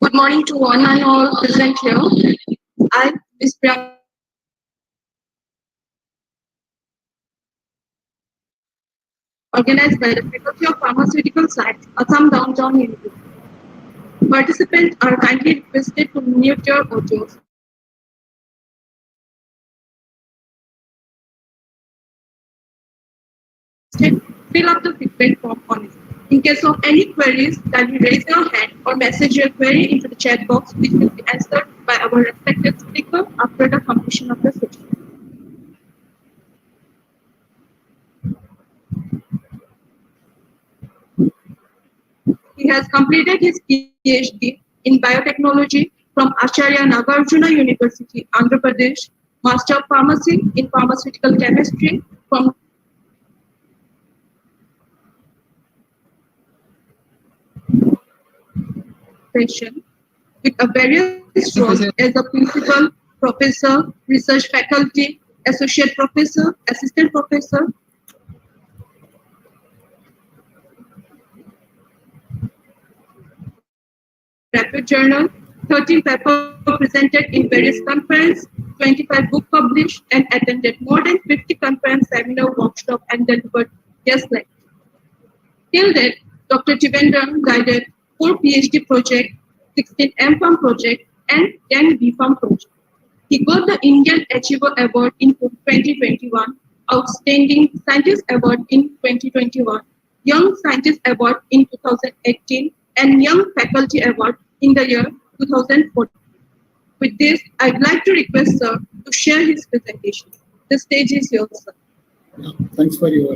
Good morning to one and all present here. I, Ms. Priyanka, organized by the Faculty of Pharmaceutical Science, Assam Downtown University. Participants are kindly requested to mute your audios. Fill up the feedback form on it. In case of any queries, kindly raise your hand or message your query into the chat box, which will be answered by our respected speaker after the completion of the session. He has completed his PhD in biotechnology from Acharya Nagarjuna University, Andhra Pradesh, Master of Pharmacy in Pharmaceutical Chemistry from with a various roles as a principal, professor, research faculty, associate professor, assistant professor, rapid journal, 13 papers presented in various conferences, 25 books published, and attended more than 50 conference, seminar, workshop, and delivered guest lectures. Till date, Dr. Trivendran guided 4 PhD projects, 16 M.Pharm projects, and 10 B.Pharm projects. He got the Indian Achiever Award in 2021, Outstanding Scientist Award in 2021, Young Scientist Award in 2018, and Young Faculty Award in the year 2014. With this, I'd like to request Sir to share his presentation. The stage is yours, sir. Yeah, thanks for your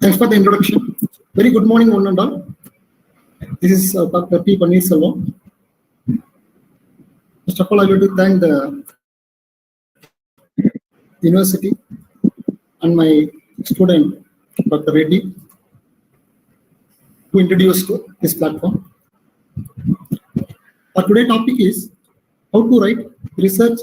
Thanks for the introduction. Very good morning, one and all. This is Dr. P. Paneerselvam. First of all, I want to thank the university and my student, Dr. Reddy, who introduced this platform. Our today's topic is how to write research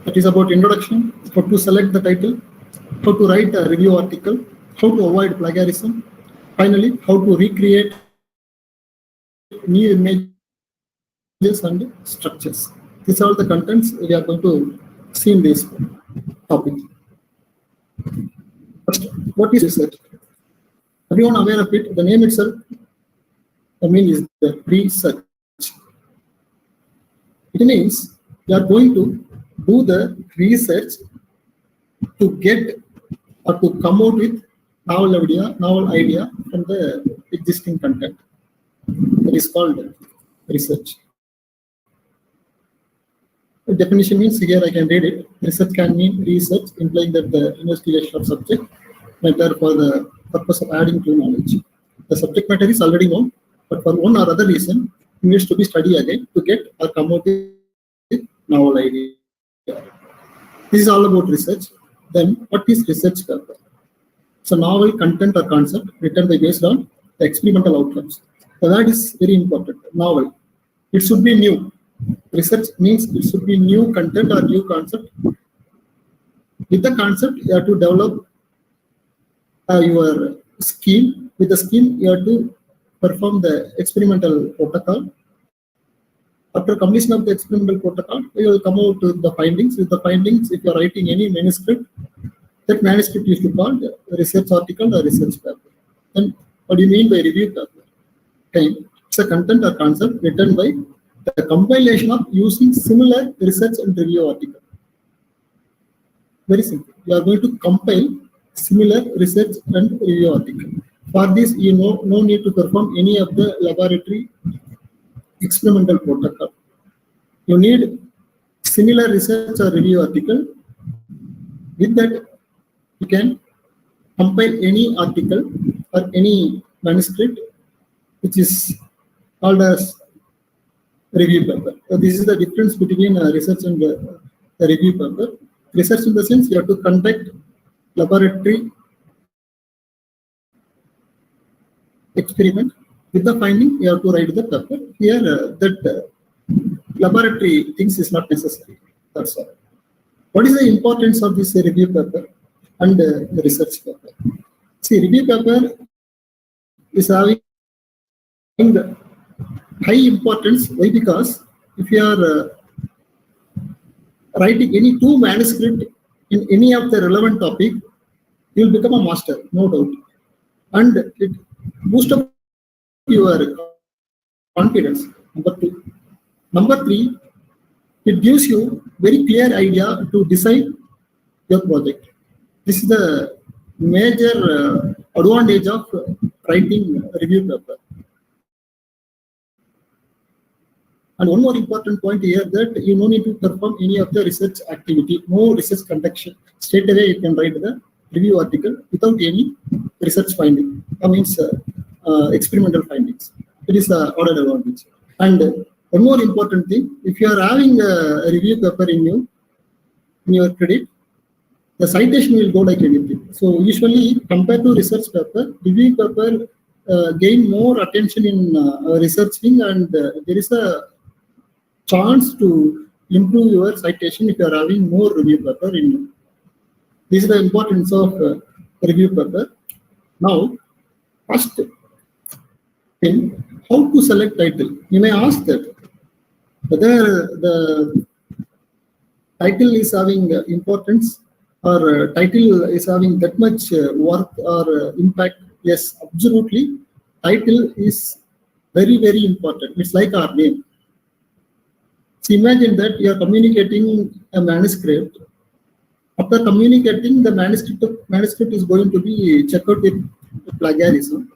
that is about introduction, how to select the title, how to write a review article, how to avoid plagiarism, finally, how to recreate new images and structures. These are all the contents we are going to see in this topic. First, what is research? Everyone aware of it? The name itself, the meaning is the research. It means you are going to do the research to get or to come out with novel idea from the existing content. That is called research. The definition means here I can read it. Research can mean research, implying that the investigation of subject matter for the purpose of adding to knowledge. The subject matter is already known, but for one or other reason, it needs to be studied again to get or come out with novel idea. This is all about research. Then, what is research paper? It's a novel content or concept written based on the experimental outcomes. So that is very important. Novel. It should be new. Research means it should be new content or new concept. With the concept, you have to develop your scheme. With the scheme, you have to perform the experimental protocol. After completion of the experimental protocol, you will come out with the findings. With the findings, if you are writing any manuscript, that manuscript is called a research article or research paper. Then, what do you mean by review paper? Okay. It's a content or concept written by the compilation of using similar research and review article. Very simple. You are going to compile similar research and review article. For this, you no need to perform any of the laboratory experimental protocol. You need similar research or review article. With that, you can compile any article or any manuscript, which is called as review paper. So this is the difference between research and the review paper. Research in the sense you have to conduct laboratory experiment. With the finding, you have to write the paper. Here, that laboratory things is not necessary. That's all. What is the importance of this review paper and the research paper? See, review paper is having high importance. Why? Because if you are writing any two manuscript in any of the relevant topic, you will become a master, no doubt. And it boosts up your confidence. Number two. Number three, it gives you very clear idea to decide your project. This is the major advantage of writing review paper. And one more important point here, that you no need to perform any of the research activity, no research conduction. Straight away you can write the review article without any research finding. That means experimental findings. It is the ordered advantage. And one more important thing, if you are having a review paper in your credit, the citation will go like anything. So usually compared to research paper, review paper gain more attention in researching, and there is a chance to improve your citation if you are having more review paper in you. This is the importance of review paper. Now, first thing, how to select title? You may ask that whether the title is having importance, or title is having that much worth or impact. Yes, absolutely. Title is very, very important. It's like our name. So imagine that you are communicating a manuscript. After communicating, the manuscript is going to be checked out with plagiarism.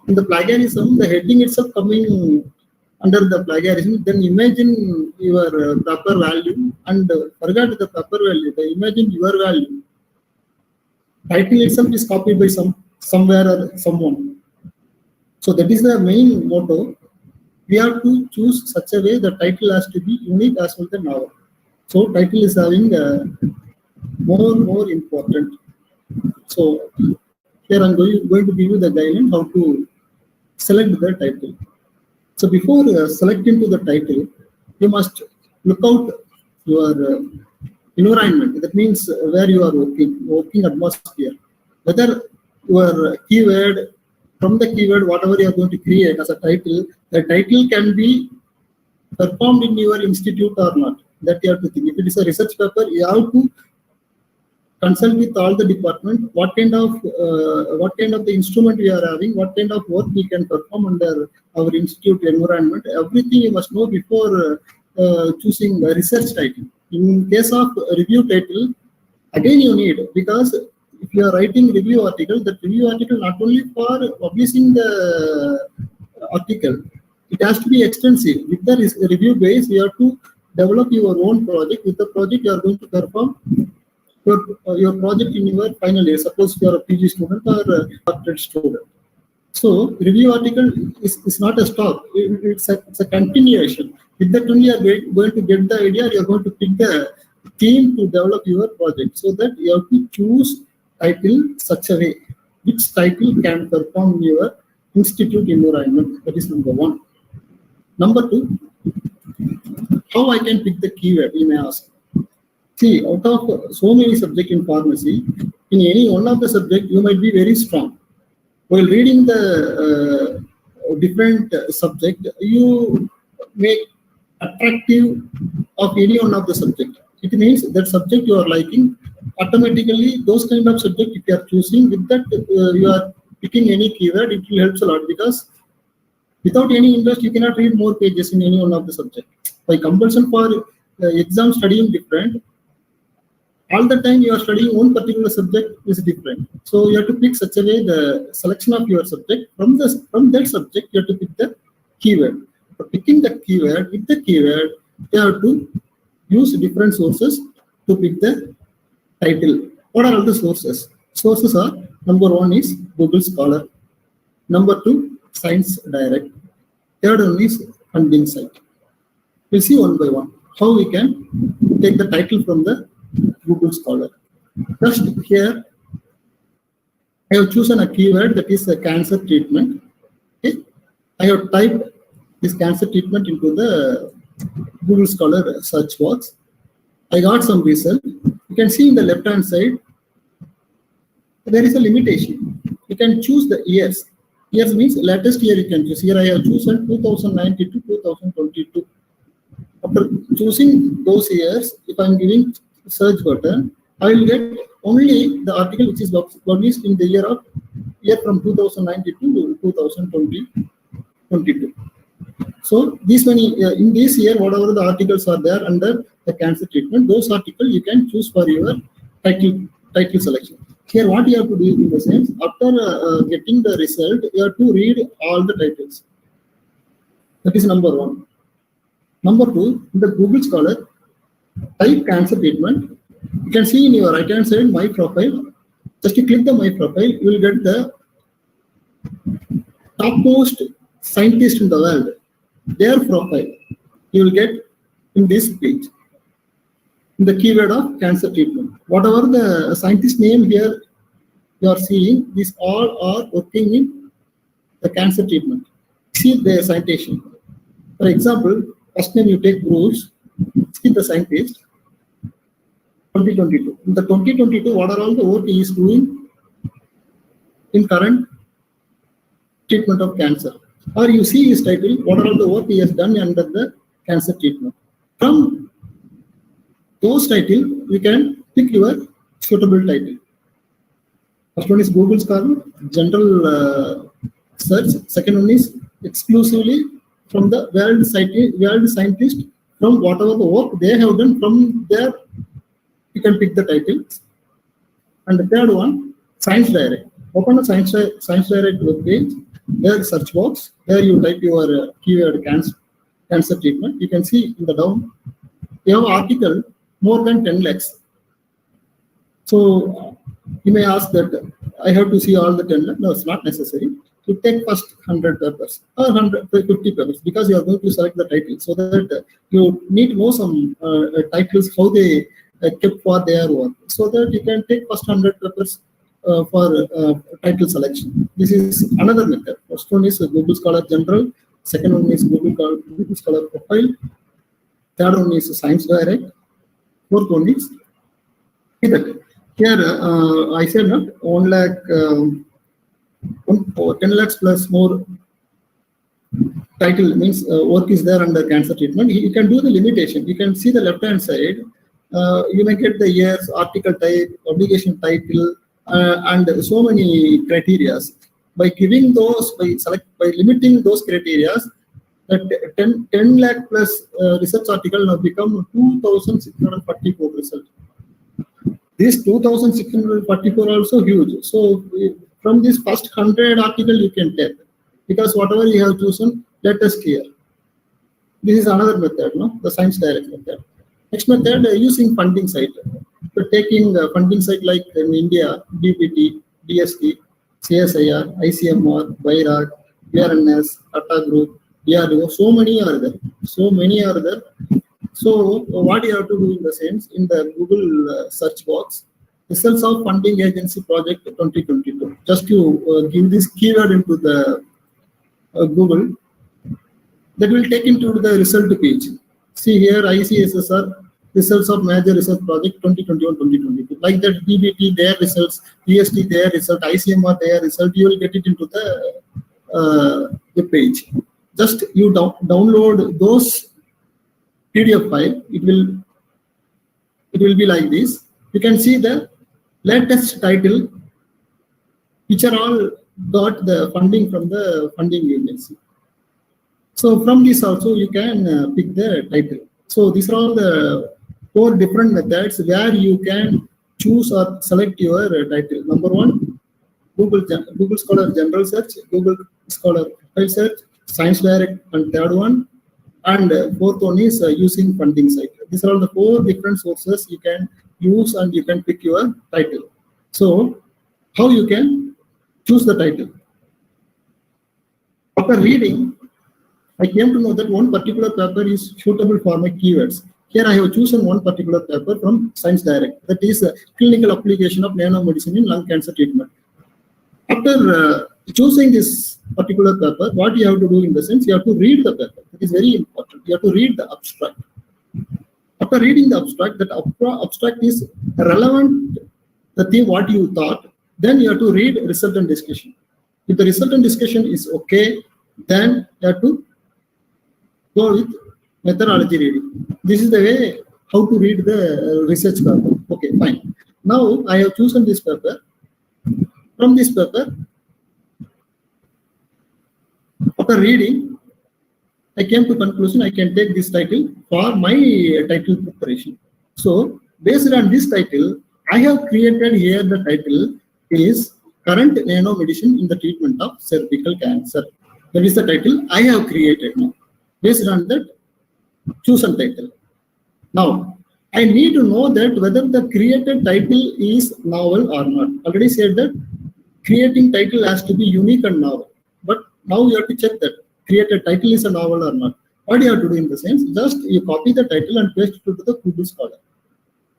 In the plagiarism, the heading itself coming under the plagiarism, then imagine your proper value and forget the proper value. Imagine your value. Title itself is copied by somewhere or someone. So that is the main motto. We have to choose such a way the title has to be unique as well as the novel. So title is having more important. So here I'm going to give you the guideline how to select the title. So before selecting to the title, you must look out your environment. That means where you are working atmosphere. Whether your keyword, from the keyword, whatever you are going to create as a title, the title can be performed in your institute or not. That you have to think. If it is a research paper, you have to consult with all the department. What kind of the instrument we are having, what kind of work we can perform under our institute environment. Everything you must know before choosing a research title. In case of review title, again you need, because if you are writing review article, that review article not only for publishing the article, it has to be extensive. With the review base, you have to develop your own project. With the project, you are going to perform your project in your final year. Suppose you are a PG student or a doctorate student. So review article is not a stop. It's a continuation. With that only you are going to get the idea. You are going to pick the theme to develop your project. So that you have to choose title such a way which title can perform your institute environment. That is number one. Number two, how I can pick the keyword, you may ask. See, out of so many subjects in pharmacy, in any one of the subject, you might be very strong. While reading the different subject, you make attractive of any one of the subject. It means that subject you are liking, automatically those kind of subject if you are choosing, with that you are picking any keyword, it will help a lot, because without any interest you cannot read more pages in any one of the subject. By compulsion for exam studying different, all the time you are studying one particular subject is different. So you have to pick such a way the selection of your subject. From that subject you have to pick the keyword. For picking the keyword, with the keyword you have to use different sources to pick the title. What are all the sources? Sources are, number one is Google Scholar. Number 2, Science Direct. Third one is funding site. We'll see one by one how we can take the title from the Google Scholar. Just here, I have chosen a keyword that is a cancer treatment. Okay. I have typed this cancer treatment into the Google Scholar search box. I got some result. You can see in the left-hand side, there is a limitation. You can choose the years. Years means latest year you can choose. Here I have chosen 2019 to 2022. After choosing those years, if I am giving search button, I will get only the article which is published in the year from 2019 to 2022. So these many in this year, whatever the articles are there under the cancer treatment, those articles you can choose for your title selection. Here, what you have to do in the sense, after getting the result, you have to read all the titles. That is number 1. Number 2, in the Google Scholar, type cancer treatment. You can see in your right-hand side, My Profile. Just to click the My Profile, you will get the topmost scientist in the world. Their profile you will get in this page. In the keyword of cancer treatment. Whatever the scientist name here you are seeing, these all are working in the cancer treatment. See their citation. For example, first name you take Bruce, see the scientist, 2022. In the 2022, what are all the work he is doing in current treatment of cancer? Or you see his title, what are all the work he has done under the cancer treatment. From those titles, you can pick your suitable title. First one is Google Scholar, general search. Second one is exclusively from the world scientist, from whatever the work they have done. From there, you can pick the title. And the third one, Science Direct. Open a Science Direct web page. There search box. There you type your keyword cancer treatment. You can see in the down, you have article more than 10 lakhs. So you may ask that I have to see all the 10 lakhs. No, it's not necessary. You take first 100 papers or 150 papers because you are going to select the title. So that you need to know some titles, how they kept for their work. So that you can take first 100 papers for title selection. This is another method. First one is Google Scholar General. Second one is Google Scholar Profile. Third one is Science Direct. Fourth one is here. I said not 1 lakh, 10 lakhs plus more title means work is there under cancer treatment. You can do the limitation. You can see the left hand side. You may get the years, article type, publication title, and so many criteria. By giving those, by limiting those criteria, that 10 lakh plus research article now become 2,644 result. This 2,644 also huge. So from this first 100 article you can take, because whatever you have chosen, latest year. This is another method, no? The Science Direct method. Next method, using funding site. So taking funding site like in India, DPT, DST, CSIR, ICMR, BIRAG, BRNS, Tata Group, DRDO, so many are there. So what you have to do in the sense, in the Google search box, results of funding agency project 2022. Just to give this keyword into the Google, that will take into the result page. See here, ICSSR, results of major research project 2021-2022. Like that, DBT, their results, DST, their result, ICMR, their result, you will get it into the page. Just you download those PDF file. It will be like this. You can see the latest title, which are all got the funding from the funding agency. So from this also you can pick the title. So these are all the 4 different methods where you can choose or select your title. Number 1, Google Scholar General Search, Google Scholar Profile Search, Science Direct, and third one, and fourth one is using funding site. These are all the 4 different sources you can use, and you can pick your title. So how you can choose the title? After reading, I came to know that one particular paper is suitable for my keywords. Here I have chosen one particular paper from Science Direct, that is clinical application of nanomedicine in lung cancer treatment. After choosing this particular paper, what you have to do in the sense, you have to read the paper. It is very important. You have to read the abstract. After reading the abstract, that abstract is relevant, the thing what you thought, then you have to read result and discussion. If the result and discussion is okay, then you have to go with methodology reading. This is the way how to read the research paper. Okay, fine. Now I have chosen this paper. From this paper, after reading, I came to conclusion I can take this title for my title preparation. So based on this title, I have created here the title is Current Nanomedicine in the Treatment of Cervical Cancer. That is the title I have created now. Based on that chosen title. Now, I need to know that whether the created title is novel or not. Already said that creating title has to be unique and novel. But now you have to check that created title is a novel or not. What you have to do in the sense, just you copy the title and paste it to the Google Scholar.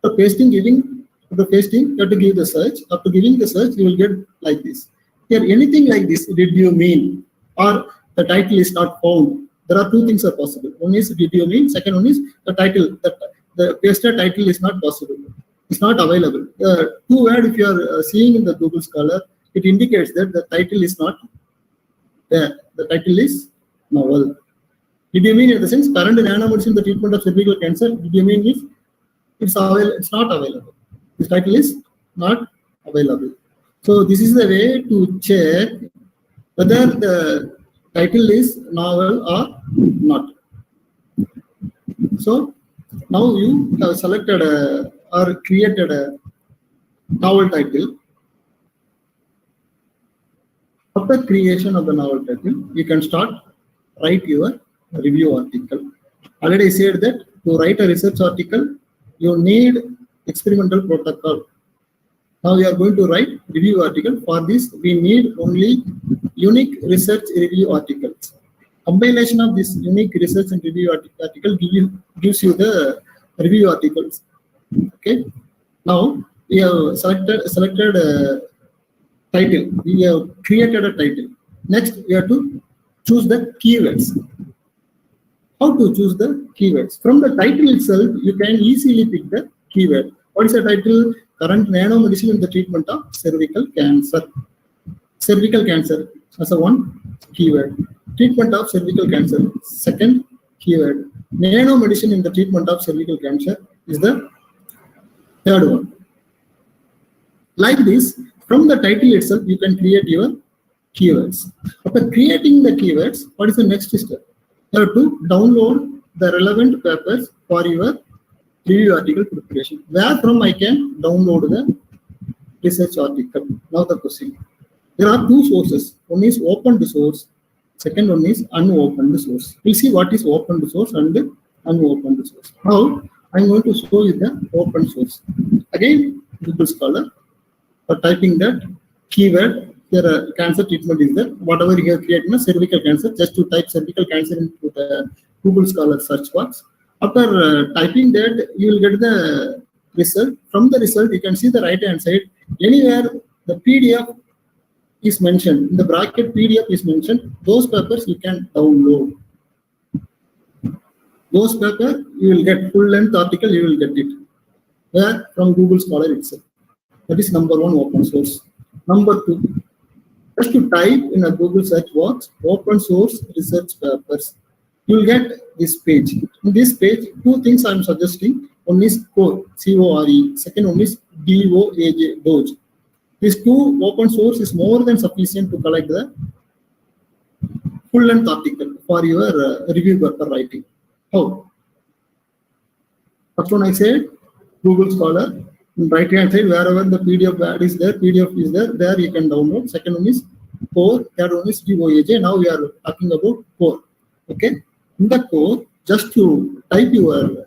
The pasting, you have to give the search. After giving the search, you will get like this. Here, anything like this, did you mean? Or the title is not found. There are two things are possible. One is did you mean? Second one is the title. The pasted title is not possible. It's not available. Two word if you are seeing in the Google Scholar, it indicates that the title is not there. The title is novel. Did you mean in the sense current nanomedicine in the treatment of cervical cancer? Did you mean if it's not available? This title is not available. So this is the way to check whether the title is novel or not. So now you have selected or created a novel title. After creation of the novel title, you can start write your review article. Already I said that to write a research article, you need experimental protocol. Now we are going to write review article. For this, we need only unique research review articles. Compilation of this unique research and review article gives you the review articles. Okay. Now we have selected a title. We have created a title. Next, we have to choose the keywords. How to choose the keywords? From the title itself, you can easily pick the keyword. What is the title? Current nanomedicine in the treatment of cervical cancer. Cervical cancer as a one keyword. Treatment of cervical cancer. Second keyword. Nanomedicine in the treatment of cervical cancer is the third one. Like this, from the title itself, you can create your keywords. After creating the keywords, what is the next step? You have to download the relevant papers for your review article preparation. Where from I can download the research article? Now the question. There are two sources. One is open source. Second one is unopened source. We'll see what is open source and unopened source. Now I'm going to show you the open source. Again, Google Scholar. For typing that keyword, there cancer treatment is there. Whatever you have created, cervical cancer, just to type cervical cancer into the Google Scholar search box. After typing that, you will get the result. From the result, you can see the right hand side. Anywhere the PDF is mentioned, in the bracket PDF is mentioned, those papers you can download. Those papers, you will get full length article, you will get it. Where? From Google Scholar itself. That is number one, open source. Number two, just to type in a Google search box, open source research papers. You will get this page. In this page, two things I am suggesting. One is CORE, C-O-R-E. Second one is DOAJ, DOJ. These two open source is more than sufficient to collect the full length article for your review paper writing. How? First one I said, Google Scholar. Right hand side, wherever the PDF is there, there you can download. Second one is CORE, third one is DOAJ. Now we are talking about CORE. Okay. In the CORE, just to type your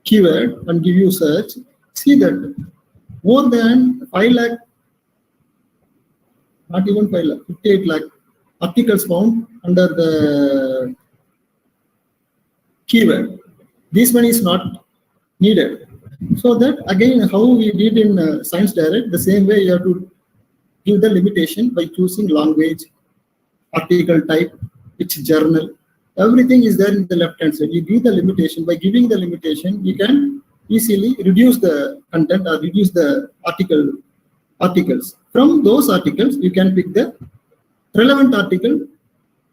keyword and give you search, see that more than 5 lakh, not even 5 lakh, 58 lakh articles found under the keyword. This one is not needed. So that again, how we did in Science Direct, the same way you have to give the limitation by choosing language, article type, which journal. Everything is there in the left hand side. You give the limitation. By giving the limitation, you can easily reduce the content or reduce the articles. From those articles, you can pick the relevant article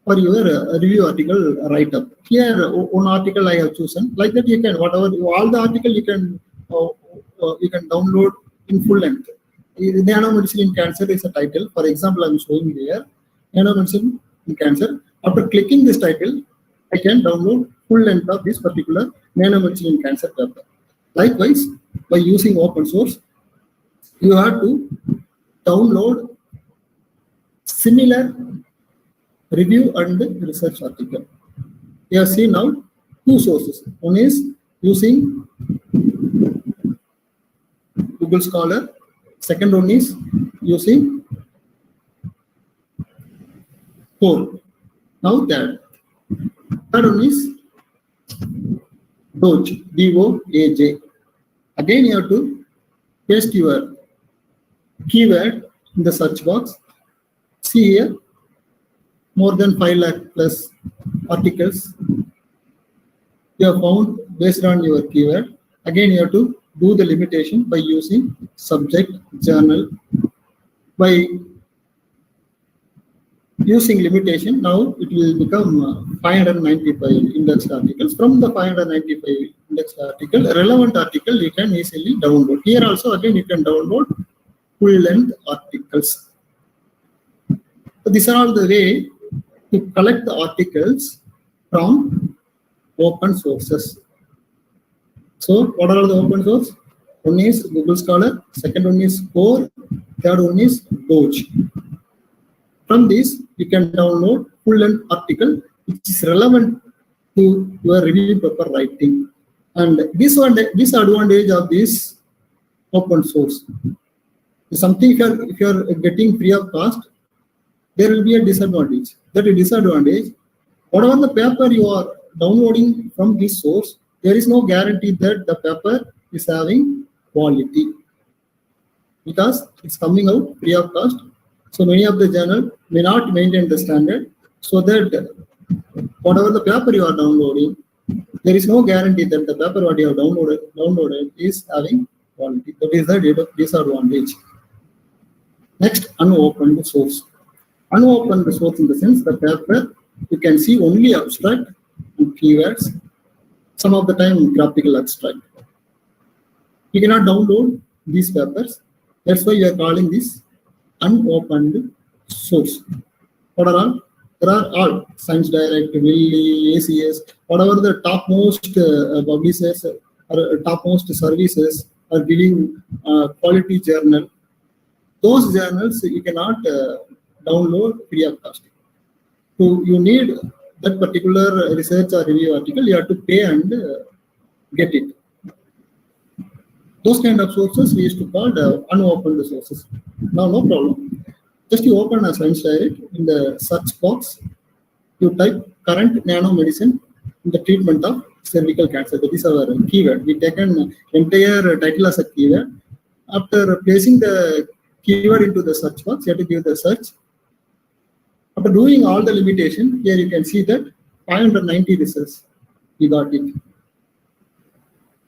for your review article write-up. Here, one article I have chosen. Like that, you can whatever all the article you can download in full length. Nanomedicine in Cancer is a title. For example, I am showing here Nanomedicine in Cancer. After clicking this title, I can download full length of this particular Nanomedicine in Cancer paper. Likewise, by using open source, you have to download similar review and research article. You have seen now two sources. One is using Google Scholar. Second one is using Core. Now third one is Doge, D-O-A-J. Again, you have to paste your keyword in the search box. See here, more than 5 lakh plus articles you have found based on your keyword. Again, you have to do the limitation by using subject, journal. By using limitation, now it will become 595 indexed articles. From the 595 indexed article, relevant article you can easily download. Here also again you can download full length articles. So these are all the way to collect the articles from open sources. So what are the open source? One is Google Scholar, second one is Core, third one is Doge. From this, you can download full-length article which is relevant to your review paper writing. And this advantage of this open source. Something if you are getting free of cost, there will be a disadvantage. That disadvantage, whatever the paper you are downloading from this source, there is no guarantee that the paper is having quality because it's coming out free of cost. So many of the journals may not maintain the standard, so that whatever the paper you are downloading, there is no guarantee that the paper what you have downloaded is having quality. That is the disadvantage. Next, unopened source. Unopened source in the sense the paper you can see only abstract and keywords, some of the time graphical abstract. You cannot download these papers. That's why you are calling this unopened source. What are all? There are all Science Direct, Wiley, ACS, whatever the topmost publishers or topmost services are giving quality journal. Those journals you cannot download free of cost. So you need that particular research or review article, you have to pay and get it. Those kind of sources we used to call unopened sources. Now, no problem. Just you open a Science Direct in the search box, you type current nanomedicine in the treatment of cervical cancer. That is our keyword. We taken entire title as a keyword. After placing the keyword into the search box, you have to give the search. After doing all the limitation, here you can see that 590 results we got it.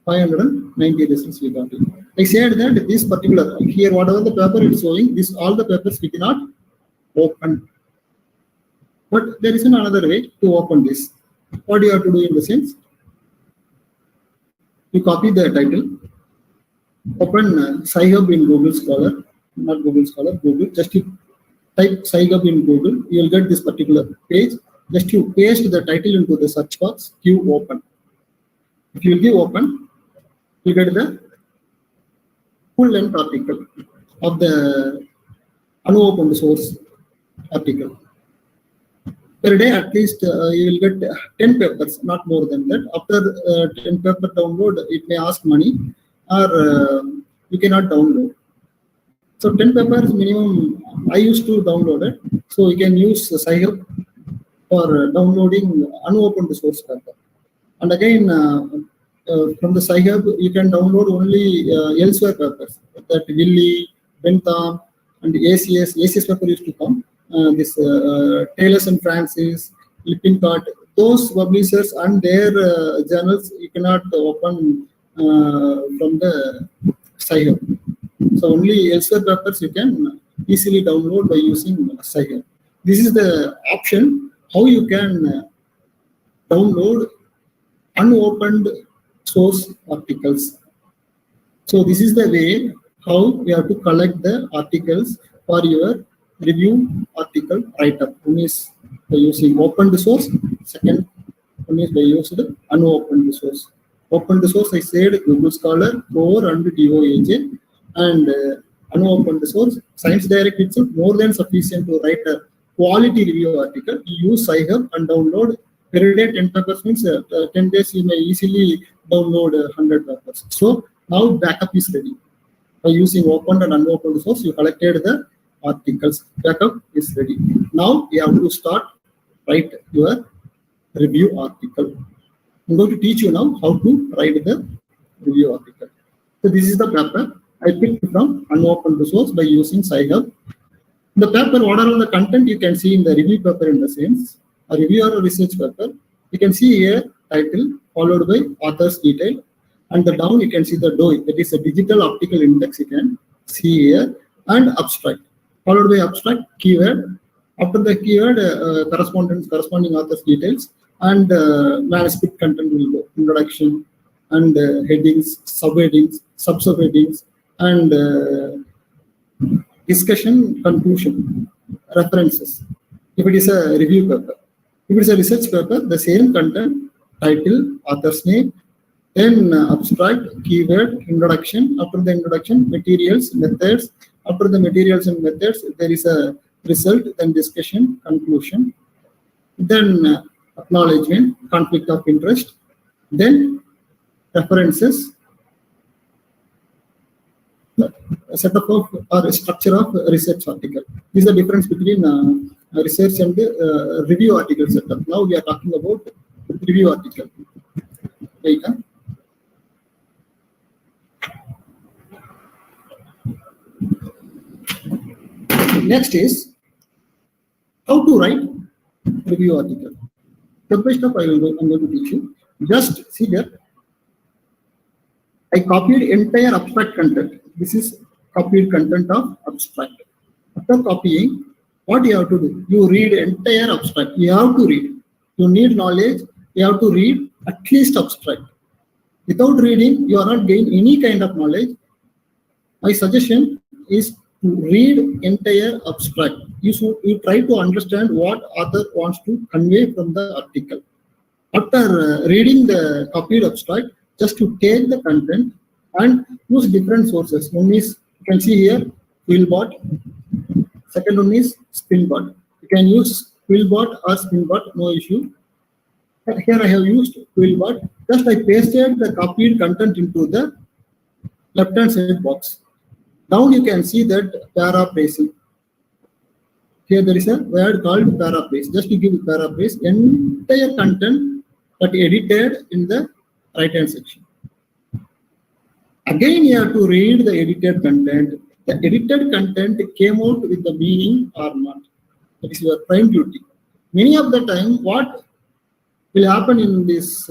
590 results we got it. I said that this particular here, whatever the paper is showing, this all the papers we cannot open. But there is another way to open this. What do you have to do in the sense? You copy the title, open SciHub in Google Scholar, not Google Scholar, Google. Just you type SciHub in Google, you will get this particular page. Just you paste the title into the search box, give open. If you give open, you get the full length article of the unopened source article. Per day, at least you will get 10 papers, not more than that. After 10 paper download, it may ask money, or you cannot download. So 10 papers minimum I used to download it. So you can use Sci-Hub for downloading unopened source paper. And again, from the Sci-Hub, you can download only elsewhere papers. That Willy, Bentham, and the ACS paper used to come. This Taylor and Francis, Lippincott, those publishers and their journals you cannot open from the Sci-Hub. So only elsewhere papers you can easily download by using Sci-Hub. This is the option how you can download unopened source articles. So this is the way how you have to collect the articles for your review article write-up. One is by using opened source, second one is by using unopened source. Opened source I said Google Scholar, Core and DOAJ, and unopened source, Science Direct itself more than sufficient to write a quality review article. You use Sci-Hub and download per day 10 papers means 10 days you may easily download 100 papers. So now backup is ready. By using opened and unopened source, you collected the articles. Backup is ready. Now you have to start write your review article. I'm going to teach you now how to write the review article. So this is the paper I picked from unopened source by using Sci-Hub. The paper, what are all the content you can see in the review paper in the sense, a review or a research paper. You can see here title followed by author's detail, and the down you can see the DOI, that is a digital optical index you can see here, and abstract followed by abstract keyword. After the keyword, corresponding author's details, and manuscript content will go introduction and headings, subheadings, subheadings, and discussion, conclusion, references. If it is a review paper, if it is a research paper, the same content, title, author's name, then abstract, keyword, introduction. After the introduction, materials, methods. After the materials and methods, there is a result, then discussion, conclusion, then acknowledgement, conflict of interest, then references, a setup of or a structure of a research article. This is the difference between research and review article setup. Now we are talking about review article. Right, huh? Next is how to write review article. Step by step, I'm going to teach you. Just see here. I copied entire abstract content. This is copied content of abstract. After copying, what you have to do? You read entire abstract. You have to read. You need knowledge. You have to read at least abstract. Without reading, you are not gaining any kind of knowledge. My suggestion is to read entire abstract. You try to understand what author wants to convey from the article. After reading the copied abstract, just to take the content and use different sources. One is, you can see here, Quillbot. Second one is Spinbot. You can use Quillbot or Spinbot, no issue. Here I have used Quillbot. Just I pasted the copied content into the left-hand side box. Down you can see that paraphrasing. Here there is a word called paraphrase. Just to give paraphrase, entire content that edited in the right-hand section. Again, you have to read the edited content. The edited content came out with the meaning or not. That is your prime duty. Many of the time, what will happen in these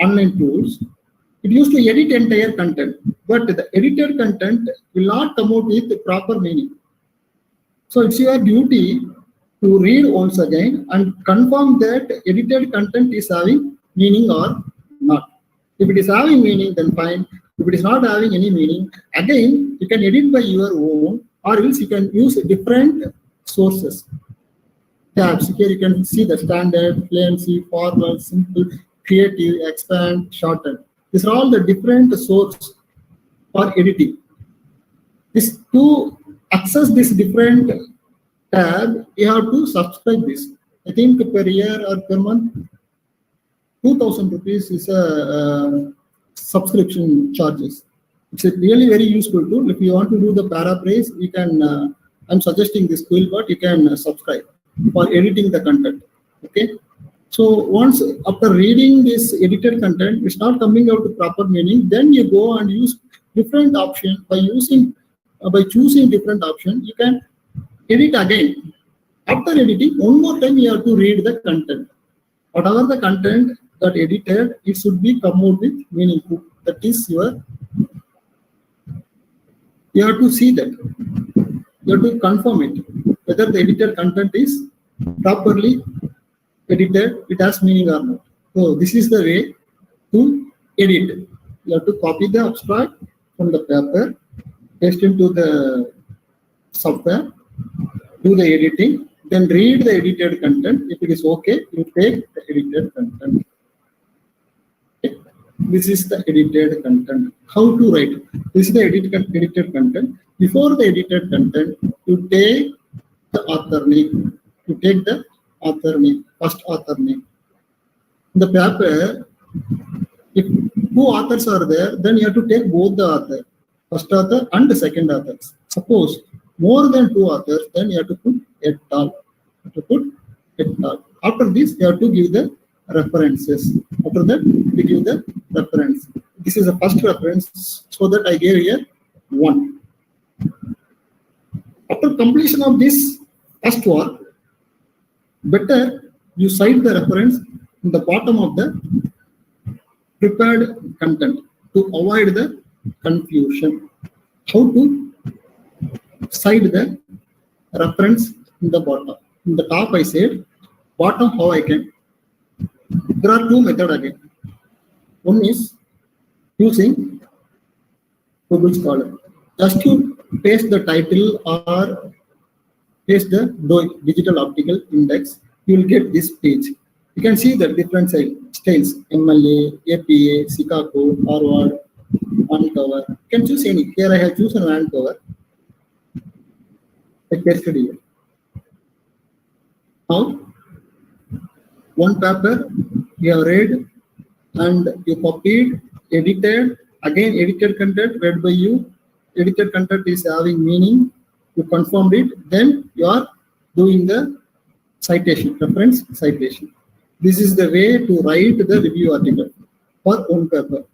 online tools, it used to edit entire content, but the edited content will not come out with the proper meaning. So it's your duty to read once again and confirm that edited content is having meaning or not. If it is having meaning, then fine. If it is not having any meaning, again, you can edit by your own, or else you can use different sources. Tabs. Here you can see the standard, fluency, formal, simple, creative, expand, shorten. These are all the different sources for editing. This to access this different tab, you have to subscribe this. I think per year or per month, 2,000 rupees is a subscription charges. It's a really very useful tool. If you want to do the paraphrase, you can. I'm suggesting this Quillbot. You can subscribe for editing the content. Okay. So once after reading this edited content, it's not coming out with proper meaning. Then you go and use different option by choosing different option. You can edit again. After editing, one more time you have to read the content. Whatever the content that edited, it should be come out with meaningful. That is your. You have to see that. You have to confirm it whether the edited content is properly edited, it has meaning or not. So this is the way to edit. You have to copy the abstract from the paper, paste into the software, do the editing, then read the edited content. If it is okay, you take the edited content. Okay. This is the edited content. How to write? This is the edited content. Before the edited content, you take the author name. You take the author name, first author name. In the paper, if two authors are there, then you have to take both the author, first author and the second author. Suppose more than two authors, then you have to put et al. After this, you have to give the references. After that, we give the reference. This is the first reference, so that I gave here 1. After completion of this first work, better you cite the reference in the bottom of the prepared content to avoid the confusion. How to cite the reference in the bottom? In the top I said, bottom how I can. There are two methods again. One is using Google Scholar. Just to paste the title or paste the digital optical index, you will get this page. You can see the different styles: MLA, APA, Chicago, Harvard, Vancouver. You can choose any. Here I have chosen Vancouver. I pasted here. Now, one paper you have read and you copied, edited, again edited content read by you. Edited content is having meaning. You confirmed it, then you are doing the citation, reference citation. This is the way to write the review article for one paper.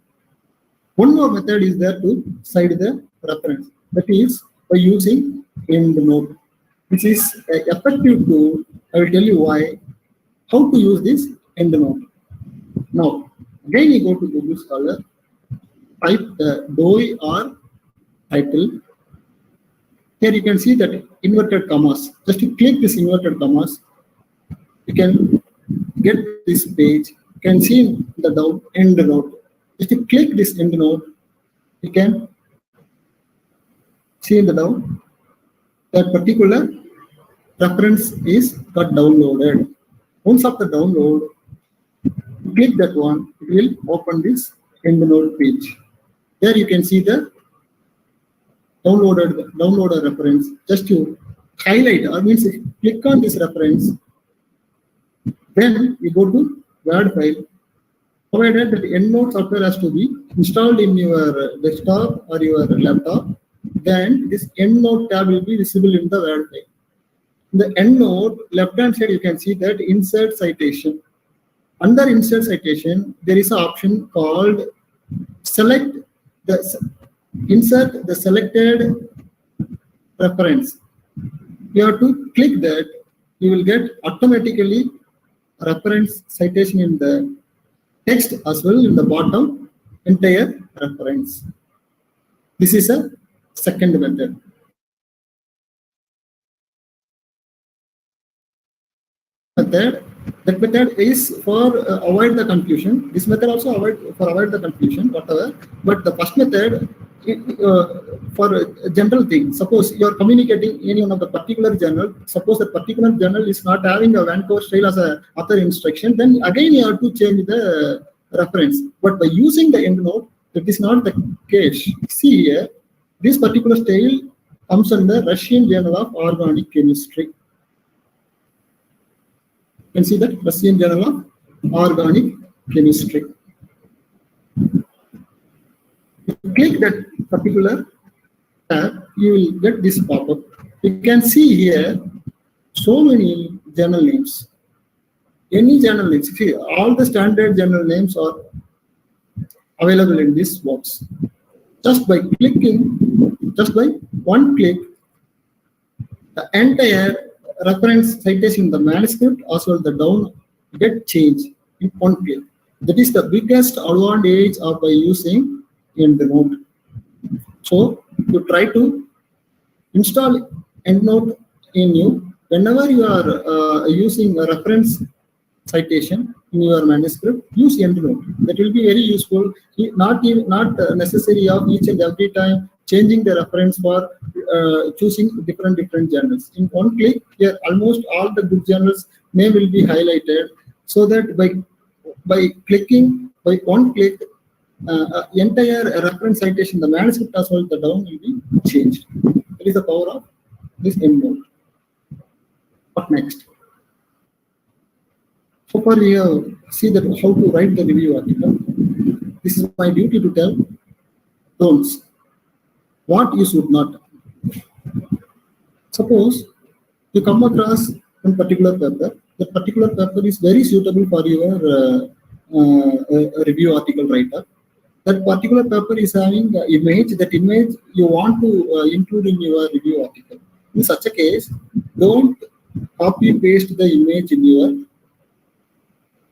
One more method is there to cite the reference. That is by using EndNote. This is an effective tool. I will tell you why. How to use this EndNote. Now, again you go to Google Scholar, type the DOI or title. Here you can see that inverted commas. Just to click this inverted commas, you can get this page. You can see the down EndNote. Just to click this EndNote, you can see in the down that particular reference is got downloaded. Once after download, click that one, it will open this EndNote page. There you can see the downloaded reference. Just to highlight, or means if you click on this reference, then you go to Word file. Provided that EndNote software has to be installed in your desktop or your laptop, then this EndNote tab will be visible in the Word file. In the EndNote, left-hand side, you can see that Insert Citation. Under Insert Citation, there is an option called Insert the selected reference. You have to click that. You will get automatically reference citation in the text as well in the bottom, entire reference. This is a second method. That method is for avoid the confusion. This method also avoid the confusion, whatever. But the first method for a general thing. Suppose you are communicating any one of the particular journal. Suppose that particular journal is not having a Vancouver style as a author instruction. Then again you have to change the reference. But by using the EndNote, that is not the case. See here, this particular style comes under Russian Journal of Organic Chemistry. You can see that Russian Journal of Organic Chemistry. Click that particular tab, you will get this pop-up. You can see here so many journal names. Any journal names, see, all the standard journal names are available in this box. Just by clicking, just by one click, the entire reference citation in the manuscript as well the down get changed in one click. That is the biggest advantage of by using EndNote. So you try to install EndNote in you whenever you are using a reference citation in your manuscript. Use EndNote. That will be very useful. Not necessary of each and every time changing the reference for choosing different journals. In one click, here almost all the good journals name will be highlighted, so that by clicking by one click, entire reference citation, the manuscript as well the down will be changed. That is the power of this EndNote. What next? So far we have seen that how to write the review article. This is my duty to tell don'ts. What you should not. Suppose you come across one particular paper. That particular paper is very suitable for your review article writer. That particular paper is having the image. That image you want to include in your review article. In such a case, don't copy paste the image in your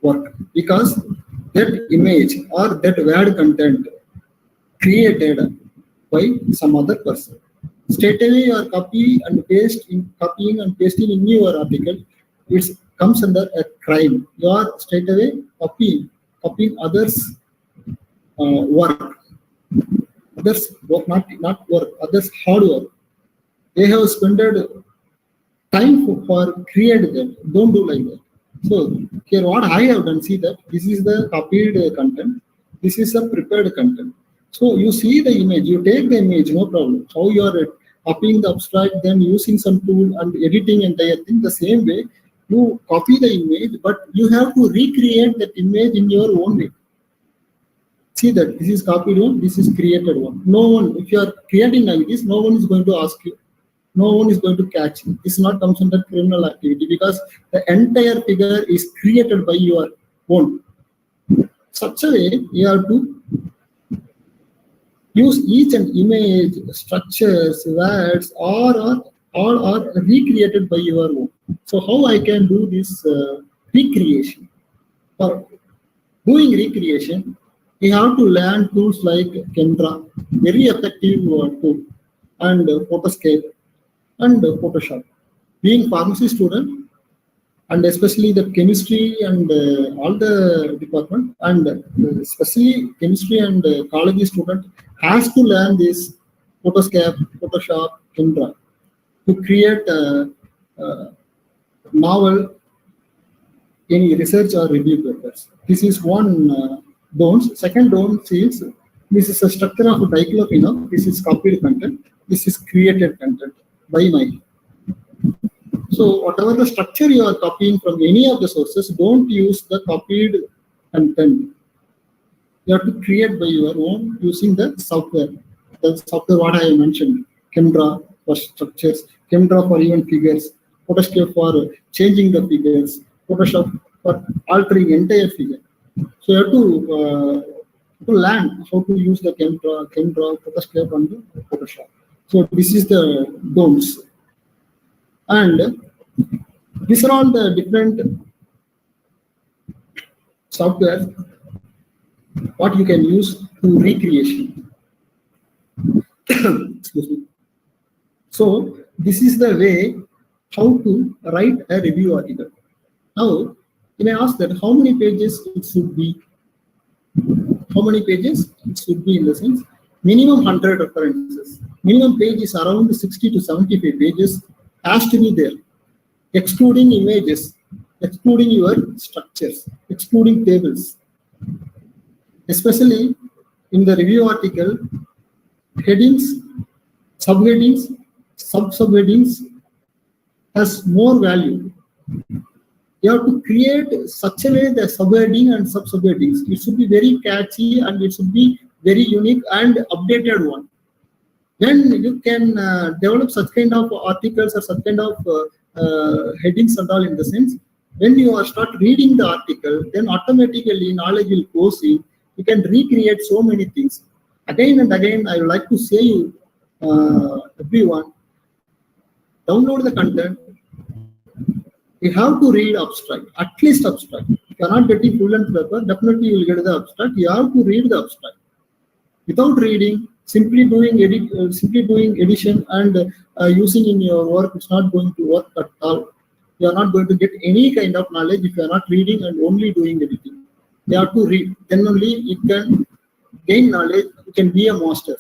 work, because that image or that word content created by some other person. Straight away you are copying and pasting in your article, it comes under a crime. You are straight away copying others' work. Others work, not work, others' hard work. They have spent time for creating that. Don't do like that. So here what I have done, see that this is the copied content, this is a prepared content. So you see the image, you take the image, no problem. How you are copying the abstract, then using some tool and editing entire thing, the same way you copy the image, but you have to recreate that image in your own way. See that this is copied one, this is created one. No one, if you are creating like this, no one is going to ask you. No one is going to catch you. This not comes under criminal activity, because the entire figure is created by your own. Such a way, you have to use each and image, structures, words, all are recreated by your own. So how I can do this recreation? For doing recreation, you have to learn tools like Kendra, very effective tool, and Photoscape, and Photoshop. Being pharmacy student, and especially the chemistry and all the department, and especially chemistry and college student has to learn this Photoscape, Photoshop, Kendra to create a novel, any research or review papers. This is one don't. Second don't is this is a structure of a diclofenac. This is copied content. This is created content by my. So whatever the structure you are copying from any of the sources, don't use the copied content. You have to create by your own using the software. The software what I mentioned, Kendra for structures, Kendra for even figures, Photoshop for changing the figures, Photoshop for altering entire figure. So you have to learn how to use the Kendra, Photoshop, and Photoshop. So this is the don'ts. And these are all the different software what you can use to recreation. Excuse me. So this is the way how to write a review article. Now you may ask that how many pages it should be. How many pages it should be in the sense minimum 100 references. Minimum page is around 60 to 75 pages has to be there, excluding images, excluding your structures, excluding tables. Especially in the review article, headings, subheadings, subheadings has more value. You have to create such a way the subheading and subheadings. It should be very catchy and it should be very unique and updated one. Then you can develop such kind of articles or such kind of headings and all, in the sense, when you start reading the article, then automatically knowledge will goes in. You can recreate so many things. Again and again, I would like to say you, everyone, download the content. You have to read abstract, at least abstract. If you are not getting full length paper, definitely you will get the abstract. You have to read the abstract. Without reading, simply doing edition and using in your work, it's not going to work at all. You are not going to get any kind of knowledge if you are not reading and only doing editing. You have to read. Then only you can gain knowledge. You can be a master.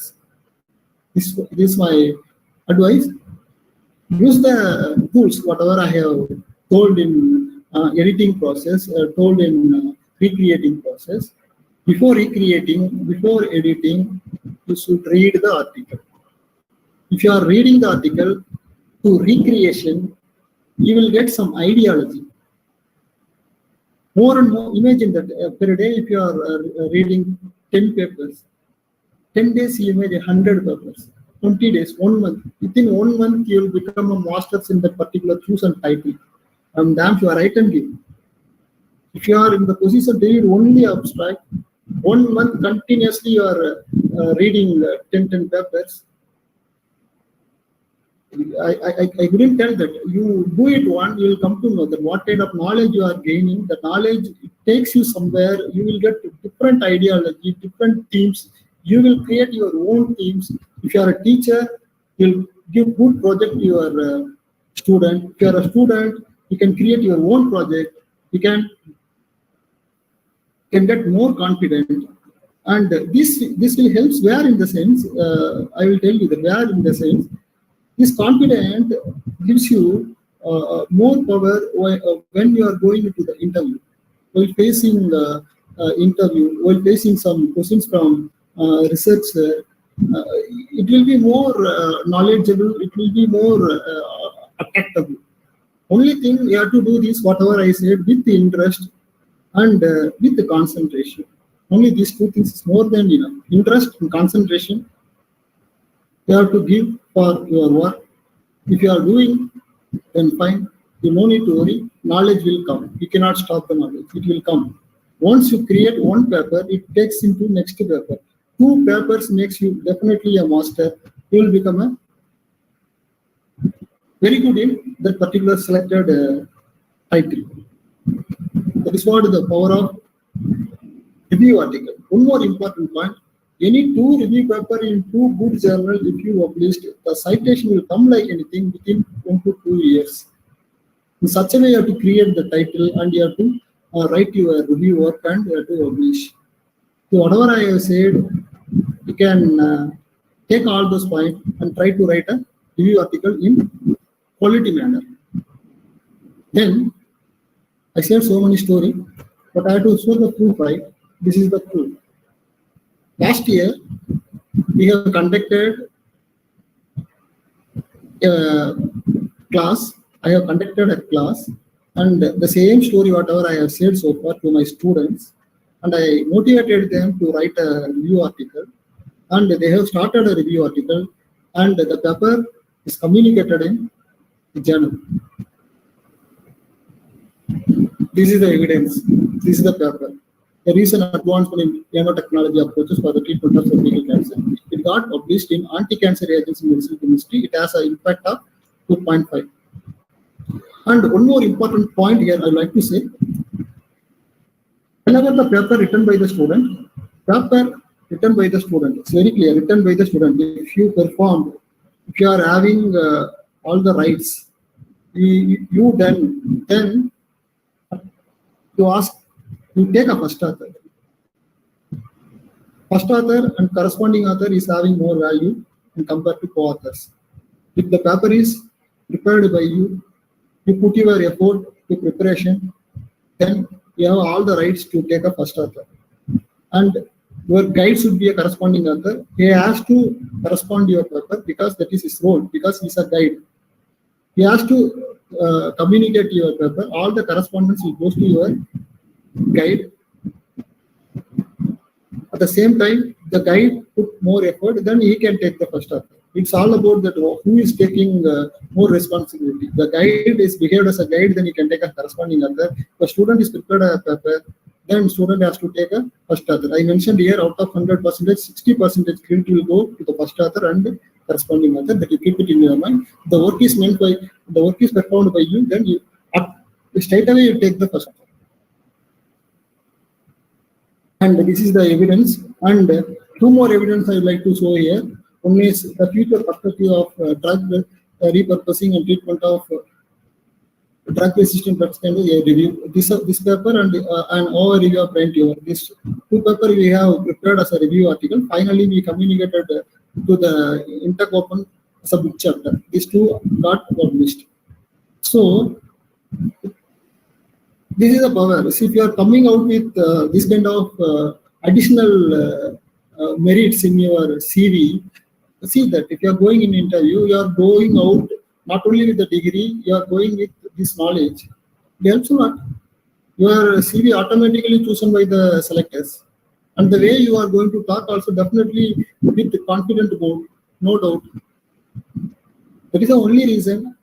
This is my advice. Use the tools, whatever I have told in editing process, told in recreating process. Before recreating, before editing, you should read the article. If you are reading the article to recreation, you will get some ideology. More and more, imagine that per day, if you are reading 10 papers, 10 days you may 100 papers, 20 days, 1 month. Within 1 month, you will become a master in that particular choose and title. And damn, you are right and give. If you are in the position to read only abstract, 1 month continuously you are reading 10 papers. I couldn't tell that. You do it one, you will come to know that what kind of knowledge you are gaining. The knowledge, it takes you somewhere. You will get different ideology, different themes. You will create your own themes. If you are a teacher, you'll give good project to your student. If you are a student, you can create your own project. You can get more confident. And this will help where in the sense, I will tell you that where in the sense, this confidence gives you more power when you are going into the interview. While facing the interview, while facing some questions from researcher, it will be more knowledgeable, it will be more attractive. Only thing you have to do this, whatever I said, with the interest and with the concentration. Only these two things is more than enough. Interest and concentration you have to give for your work. If you are doing, then fine. You no need to worry. Knowledge will come. You cannot stop the knowledge. It will come. Once you create one paper, it takes into next paper. 2 papers makes you definitely a master. You will become a very good in that particular selected title. That is what the power of review article. One more important point. Any 2 review paper in 2 good journals, if you published, the citation will come like anything within 1 to 2 years. In such a way, you have to create the title and you have to write your review work and you have to publish. So whatever I have said, you can take all those points and try to write a review article in quality manner. Then I shared so many stories, but I have to show the proof, right? This is the proof. Last year, we have conducted a class. I have conducted a class, and the same story, whatever I have said so far to my students, and I motivated them to write a review article, and they have started a review article, and the paper is communicated in the journal. This is the evidence. This is the paper. The recent advancement in nanotechnology approaches for the treatment of cervical cancer. It got published in Anti-Cancer Agents in Medicinal Chemistry. It has an impact of 2.5. And one more important point here I would like to say. Whenever the paper written by the student, it's very clear, written by the student. If you performed, if you are having all the rights, you then you ask, you take a first author. First author and corresponding author is having more value compared to co-authors. If the paper is prepared by you, you put your effort to preparation, then you have all the rights to take a first author. And your guide should be a corresponding author. He has to correspond to your paper because that is his role, because he's a guide. He has to communicate your paper. All the correspondence will go to your guide. At the same time, the guide put more effort, then he can take the first author. It's all about that who is taking more responsibility. The guide is behaved as a guide, then he can take a corresponding author. The student is prepared a paper, then student has to take a first author. I mentioned here out of 100%, 60% credit will go to the first author and corresponding author. That you keep it in your mind. The work is performed by you, then you straight away you take the first author. And this is the evidence. And two more evidence I would like to show here. One is the future perspective of drug repurposing and treatment of drug-resistant drugs kind of a review. This paper and an overview of brain tumor. These two papers we have prepared as a review article. Finally, we communicated to the Intercopen as a book chapter. These two got published. So this is a power. See, if you are coming out with this kind of additional merits in your CV, see that if you are going in interview, you are going out not only with the degree, you are going with this knowledge. It helps a lot. Your CV automatically chosen by the selectors. And the way you are going to talk also definitely with confident mode, no doubt. That is the only reason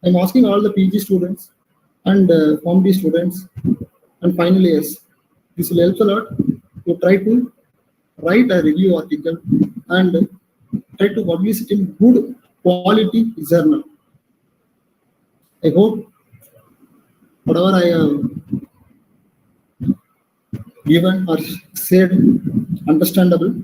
I'm asking all the PG students and PharmD students and final years. This will help a lot to try to write a review article and try to publish it in good quality journal. I hope whatever I have given or said understandable.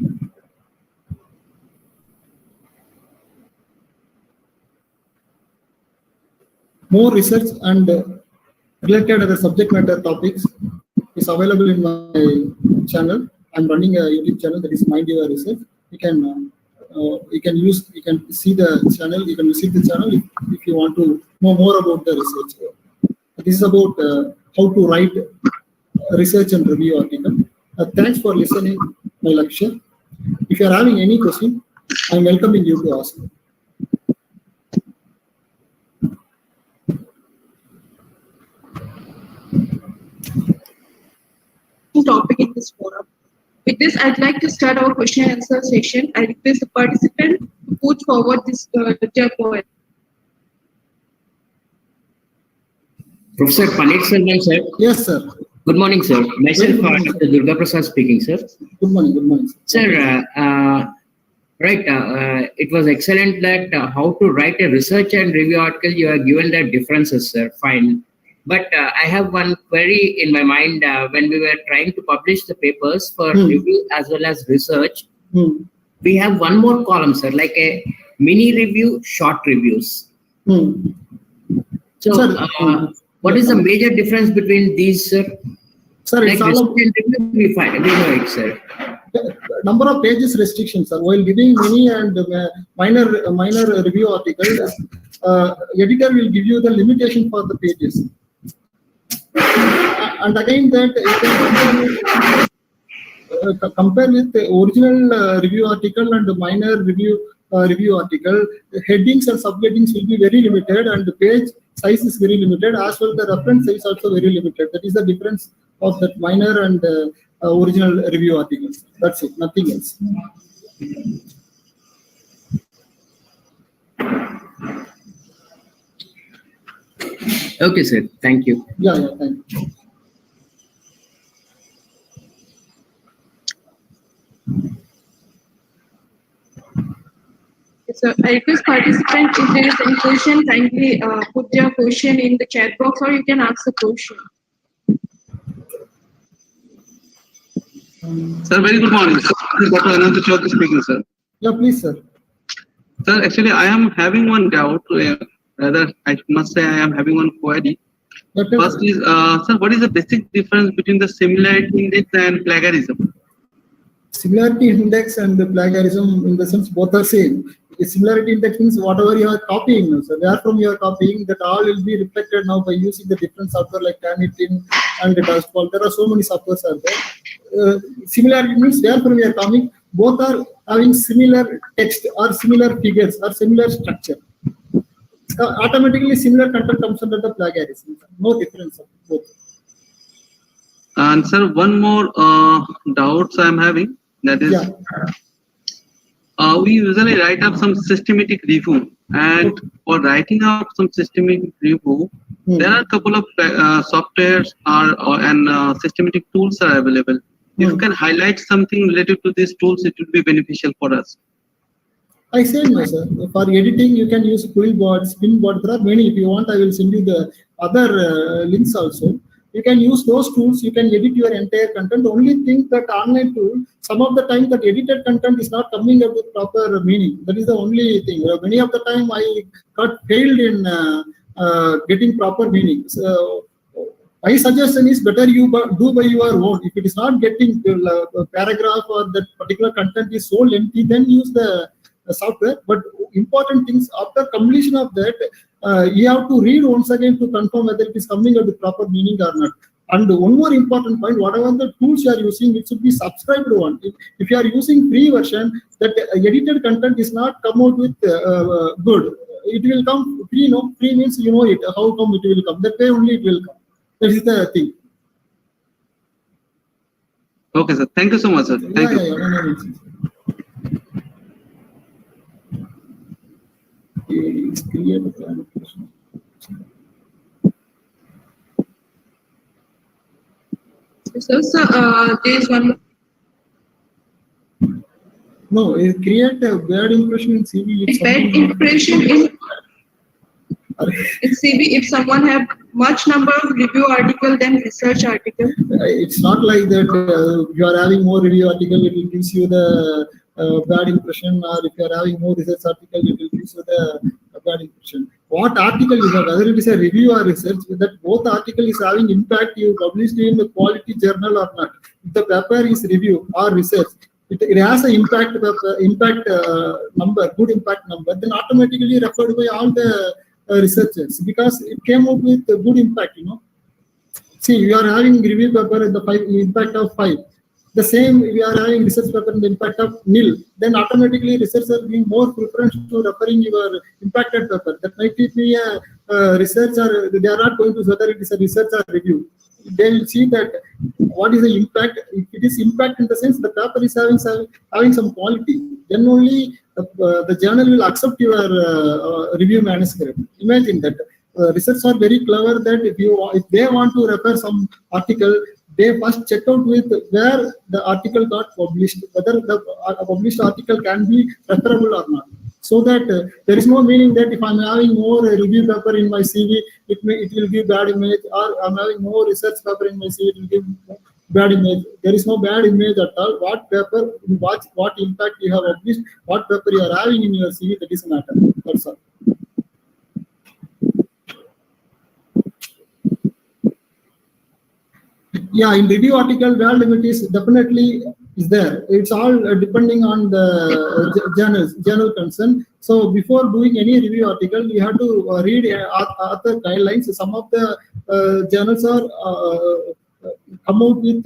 More research and related other subject matter topics is available in my channel. I'm running a YouTube channel that is Mind Your Research. You can see the channel. You can visit the channel if you want to know more about the research. This is about how to write research and review article. Thanks for listening my lecture. If you are having any question, I'm welcoming you to ask. Topic in this forum. With this, I'd like to start our question and answer session. I request the participant to put forward their point. Professor Paneerselvan, sir. Yes, sir. Good morning, sir. Myself, Dr. Durga Prasad speaking, sir. Good morning, sir. It was excellent that how to write a research and review article. You have given the differences, sir. Fine. But I have one query in my mind when we were trying to publish the papers for review as well as research. We have one more column, sir, like a mini review, short reviews. So, what is the major difference between these, sir? Sir, like it's all about we know it, sir. Number of pages restrictions, sir. While giving mini and minor review articles, editor will give you the limitation for the pages. And again, that you can compare with the original review article and the minor review article. The headings and subheadings will be very limited, and the page size is very limited. As well, the reference size also very limited. That is the difference of that minor and original review articles. That's it. Nothing else. Okay, sir. Thank you. Yeah, thank you. So I request participants, if there is any question, kindly put their question in the chat box, or you can ask the question. Sir, very good morning. This is Dr. Anant Chaudhary speaking, sir. Yeah, please, sir. Sir, actually, I am having one doubt. Rather, I must say I am having one query. First is, sir, what is the basic difference between the similarity index and plagiarism? Similarity index and the plagiarism, in the sense, both are same. The similarity index means whatever you are copying. So where you are copying, that all will be reflected now by using the different software like Turnitin and Dustfall. There are so many softwares are there. Similarity means where we are coming, both are having similar text or similar figures or similar structure. Automatically, similar content comes under the plagiarism. No difference of both. And sir, one more doubts I am having. That is, we usually write up some systematic review, and for writing up some systematic review, there are a couple of softwares and systematic tools are available. If you can highlight something related to these tools, it would be beneficial for us. I said, no, sir. For editing, you can use Quillboard, Spinboard. There are many. If you want, I will send you the other links also. You can use those tools. You can edit your entire content. The only thing that online tool, some of the time that edited content is not coming up with proper meaning. That is the only thing. Many of the time I got failed in getting proper meaning. So my suggestion is better you do by your own. If it is not getting a paragraph or that particular content is so lengthy, then use the software. But important things after completion of that, you have to read once again to confirm whether it is coming out with proper meaning or not. And one more important point, whatever the tools you are using, it should be subscribed one. If you are using free version, that edited content is not come out with good. It will come free, no? Free means you know it. How come it will come? That way only it will come. That is the thing. Okay, sir. Thank you so much, sir. Thank you. No. Create a plan. So, there is one. No, create a bad impression in CV. Bad impression in CV if someone have much number of review article than research article. It's not like that. You are having more review article, it will gives you the bad impression, or if you are having more research article, it will gives you the bad impression. What article you have, whether it is a review or research, that both article is having impact, you published in the quality journal or not. If the paper is review or research, it has an impact number, good impact number, then automatically referred by all the researchers because it came out with a good impact, you know. See, you are having review paper in the impact of 5. The same, we are having research paper in the impact of nil. Then automatically researchers give more preference to referring your impacted paper. That might be a researcher. They are not going to whether it is a research or review. They will see that what is the impact. If it is impact in the sense the paper is having some quality, then only the journal will accept your review manuscript. Imagine that. Researchers are very clever that if they want to refer some article, they first check out with where the article got published, whether the published article can be referable or not. So that there is no meaning that if I'm having more review paper in my CV, it will give bad image, or I'm having more research paper in my CV, it will give bad image. There is no bad image at all. What paper, what impact you have published, what paper you are having in your CV, that is a matter. That's all. Yeah, in review article, where limit is definitely is there. It's all depending on the journal concern. So before doing any review article, you have to read author guidelines. Some of the journals are come out with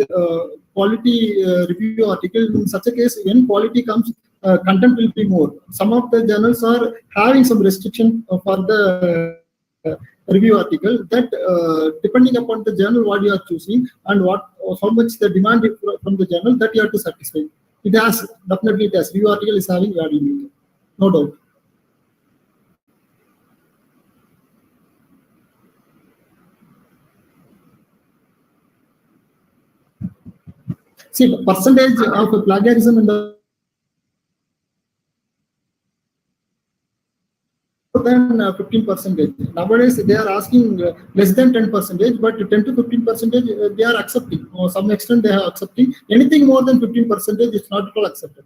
quality review article. In such a case, when quality comes, content will be more. Some of the journals are having some restriction for the review article that depending upon the journal what you are choosing and how much the demand from the journal that you have to satisfy. It has definitely it has. Review article is having value, no doubt. See, the percentage of plagiarism in the than 15%. Nowadays, they are asking less than 10%, but 10 to 15% they are accepting. Or some extent, they are accepting. Anything more than 15% is not at all accepted.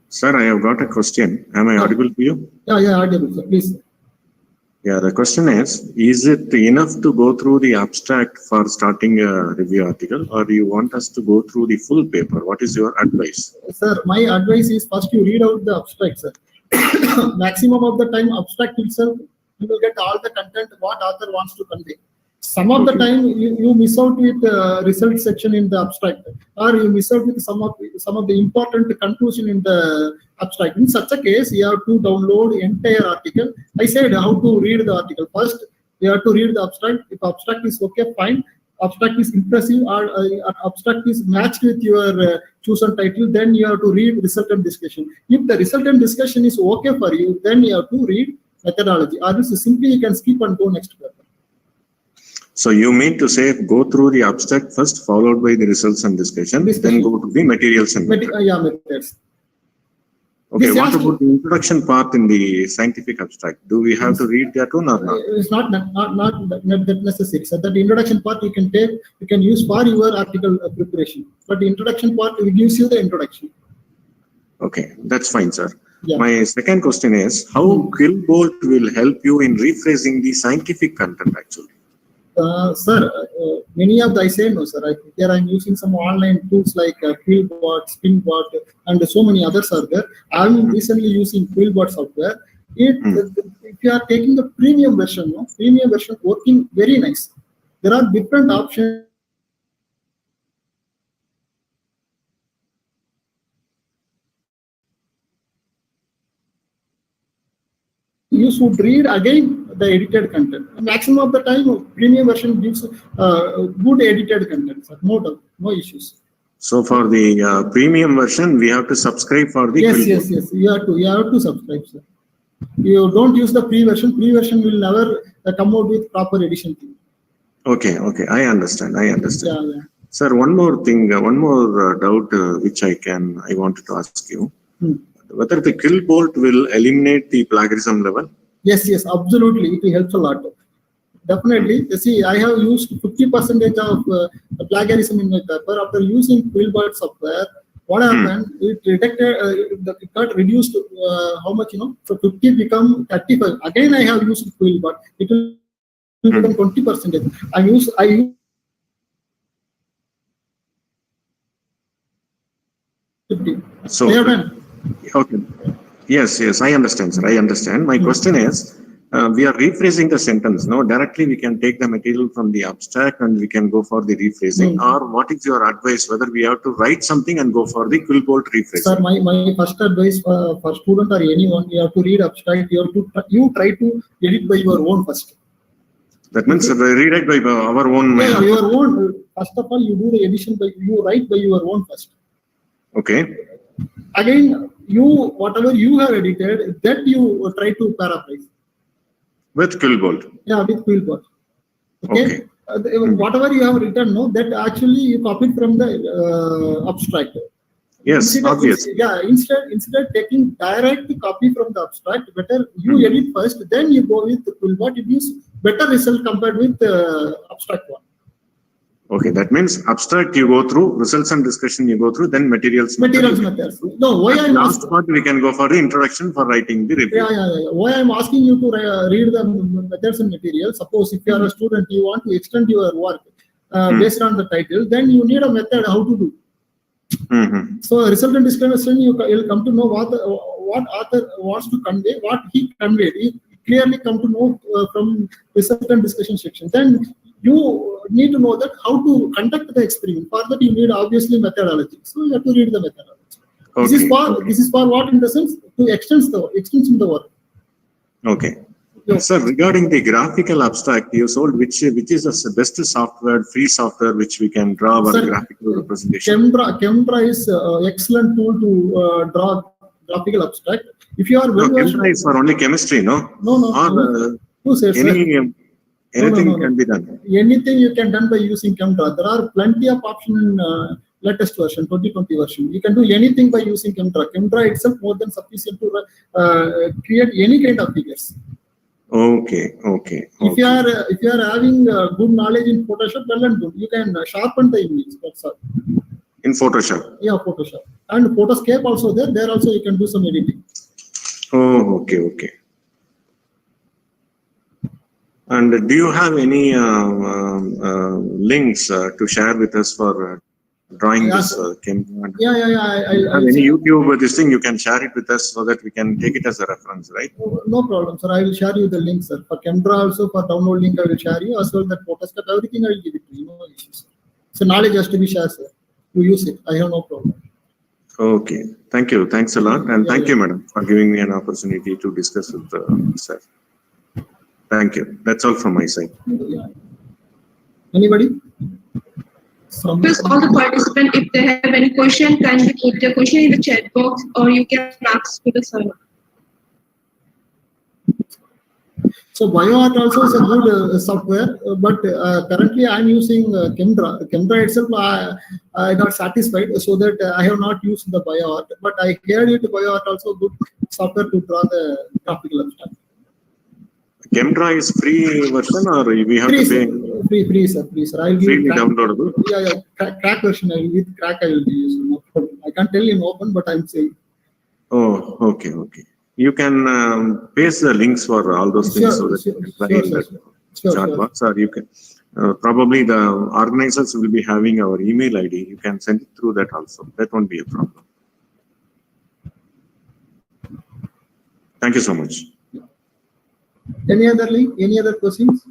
Sir, I have got a question. Am I audible to you? Yeah, audible, sir. Please. Yeah, the question is it enough to go through the abstract for starting a review article, or you want us to go through the full paper? What is your advice? Sir, my advice is first you read out the abstract, sir. Maximum of the time, abstract itself, you will get all the content what author wants to convey. Some of the time, you miss out with the result section in the abstract, or you miss out with some of the important conclusion in the abstract. In such a case, you have to download the entire article. I said how to read the article. First, you have to read the abstract. If abstract is okay, fine. abstract is impressive or abstract is matched with your chosen title, then you have to read resultant discussion. If the resultant discussion is okay for you, then you have to read methodology. Or else simply you can skip and go next paper. So you mean to say go through the abstract first, followed by the results and discussion, then go to the materials and methods. Yeah, methods. Okay, This what has to- about the introduction part in the scientific abstract? Do we have to read that one or not? It's not that necessary. So that introduction part you can take, you can use for your article preparation. But the introduction part gives you the introduction. Okay, that's fine, sir. Yeah. My second question is, how Quillbolt will help you in rephrasing the scientific content actually? Sir, many of the, I say no, sir. Here I'm using some online tools like Quillbot, Spinbot, and so many others are there. I'm recently using Quillbot software. If you are taking the premium version, premium version working very nice. There are different options. You should read again the edited content. Maximum of the time, premium version gives good edited content, sir. No issues. So for the premium version, we have to subscribe for the Yes. You have to subscribe, sir. You don't use the pre-version. Pre-version will never come out with proper edition. Okay, I understand. Yeah. Sir, one more thing, one more doubt which I wanted to ask you. Whether the Quillbolt will eliminate the plagiarism level? Yes, absolutely. It will help a lot. Definitely. You see, I have used 50% of plagiarism in my paper. After using Quillbot software, what happened? It detected, it got reduced, how much, so 50 become 35. Again, I have used Quillbot. It will become 20%. I use So, okay. Yes, I understand, sir. I understand. My question is, we are rephrasing the sentence. No, directly we can take the material from the abstract and we can go for the rephrasing. Or what is your advice? Whether we have to write something and go for the Quillbolt rephrasing? Sir, my first advice for student or anyone, you have to read abstract. You try to edit by your own first. That means read it by our own. Yeah, your own. First of all, you do the edition you write by your own first. Okay. Again, whatever you have edited, that you try to paraphrase. With Quillbolt. Yeah, with Quillbolt. Okay. Whatever you have written, that actually you copied from the abstract. Yes, obviously. Instead taking direct copy from the abstract, better you edit first, then you go with Quillbot. It gives better result compared with abstract one. Okay, that means abstract you go through, results and discussion you go through, then materials. Methods. No, why I'm last part we can go for the introduction for writing the review. Yeah. Why I'm asking you to read the methods and materials. Suppose if you are a student, you want to extend your work based on the title, then you need a method how to do. So resultant discussion, you'll come to know what author wants to convey, what he conveyed. You clearly come to know from resultant discussion section. Then you need to know that how to conduct the experiment. For that, you need obviously methodology. So you have to read the methodology. Okay. This is for what, in the sense to extend the work. Okay. Sir, regarding the graphical abstract, you sold which is the best software, free software which we can draw our graphical representation? Chemdra is excellent tool to draw graphical abstract. If you are Chemdra is for only chemistry, no? No. Anything can be done. Anything you can done by using Chemdra. There are plenty of options in latest version, 2020 version. You can do anything by using Chemdra. Chemdra itself more than sufficient to create any kind of figures. Okay. If you are having good knowledge in Photoshop, well and good. You can sharpen the image. That's all. In Photoshop. Yeah, Photoshop and Photoscape also there. There also you can do some editing. Oh, okay. And do you have any links to share with us for drawing this Chemdra? Yeah. Have any YouTube this thing you can share it with us so that we can take it as a reference, right? No problem, sir. I will share you the link, sir. For Chemdra also, for download link, I will share you. As well that Photoscape, everything I will give it to you. No issues. So knowledge has to be shared, sir. To use it, I have no problem. Okay. Thank you. Thanks a lot. And thank you, madam, for giving me an opportunity to discuss with sir. Thank you. That's all from my side. Yeah. Anybody? Request all the participants, if they have any question, kindly put their question in the chat box or you can ask to the server. So BioArt also is a good software, but currently I'm using Chemdra. Chemdra itself, I got satisfied, so that I have not used the BioArt. But I heard it BioArt also good software to draw the graphical abstract. Chemdra is free version or we have Free, to pay? sir. Free, sir. I'll give Freely crack, downloadable? crack version. With crack, I will use. No problem. I can't tell in open, but I'm saying. Oh, okay. You can paste the links for all those things so that you can try in that chat box, or you can probably the organizers will be having our email ID. You can send it through that also. That won't be a problem. Thank you so much. Any other link? Any other questions?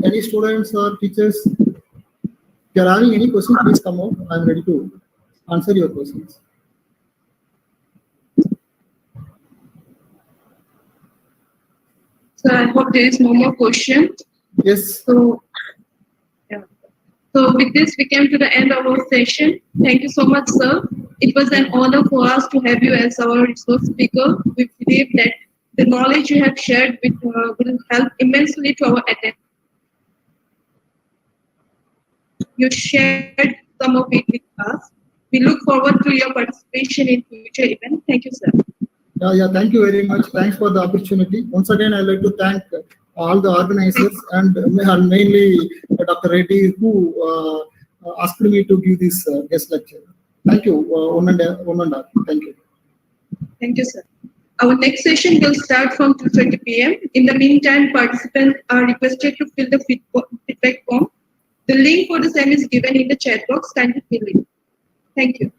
Any students or teachers? If you're having any questions, please come out. I'm ready to answer your questions. So I hope there is no more question. Yes. So with this, we came to the end of our session. Thank you so much, sir. It was an honor for us to have you as our resource speaker. We believe that the knowledge you have shared will help immensely to our attendees. You shared some of it with us. We look forward to your participation in future events. Thank you, sir. Yeah, thank you very much. Thanks for the opportunity. Once again, I'd like to thank all the organizers and mainly Dr. Reddy, who asked me to give this guest lecture. Thank you, one and all. Thank you. Thank you, sir. Our next session will start from 2:30 p.m. In the meantime, participants are requested to fill the feedback form. The link for the same is given in the chat box. Kindly fill it. Thank you.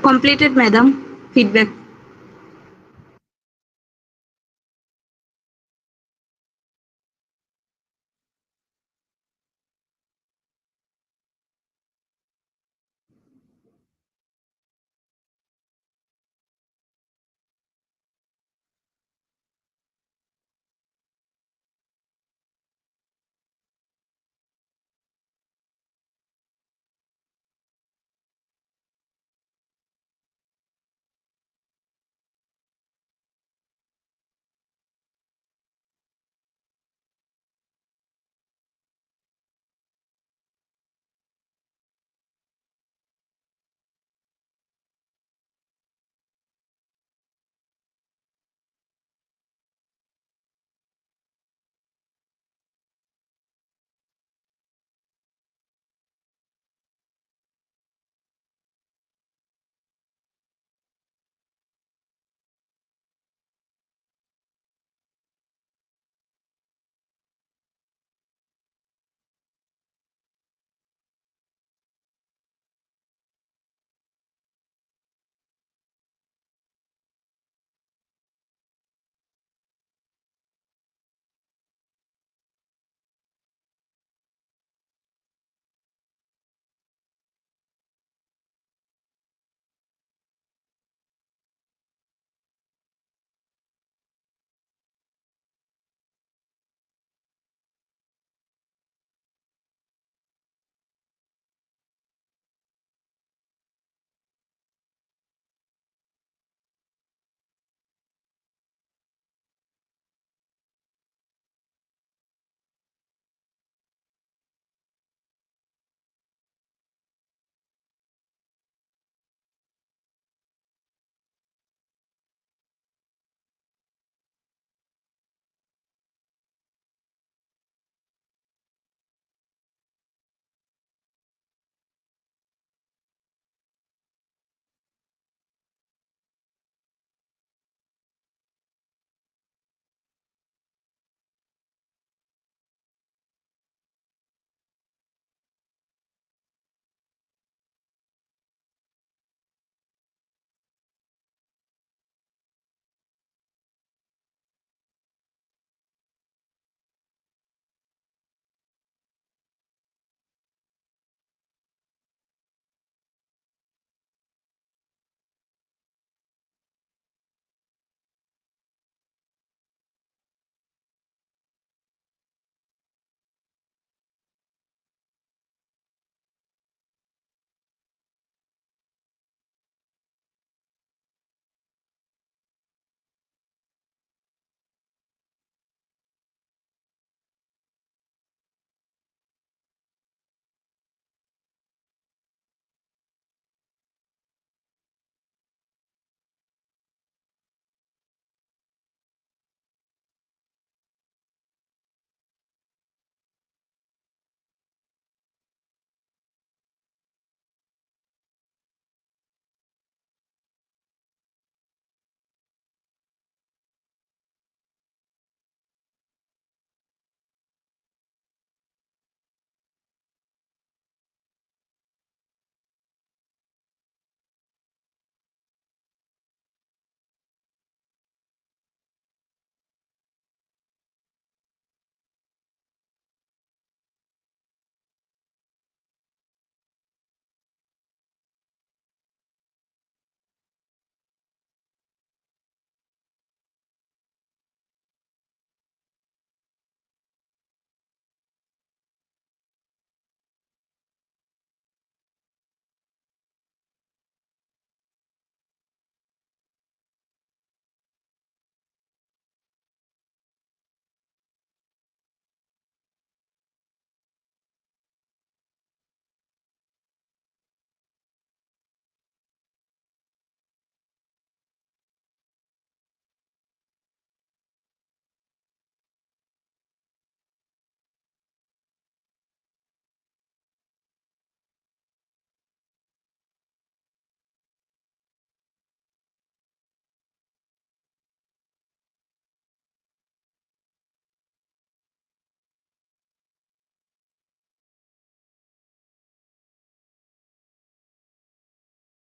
Completed, madam. Feedback.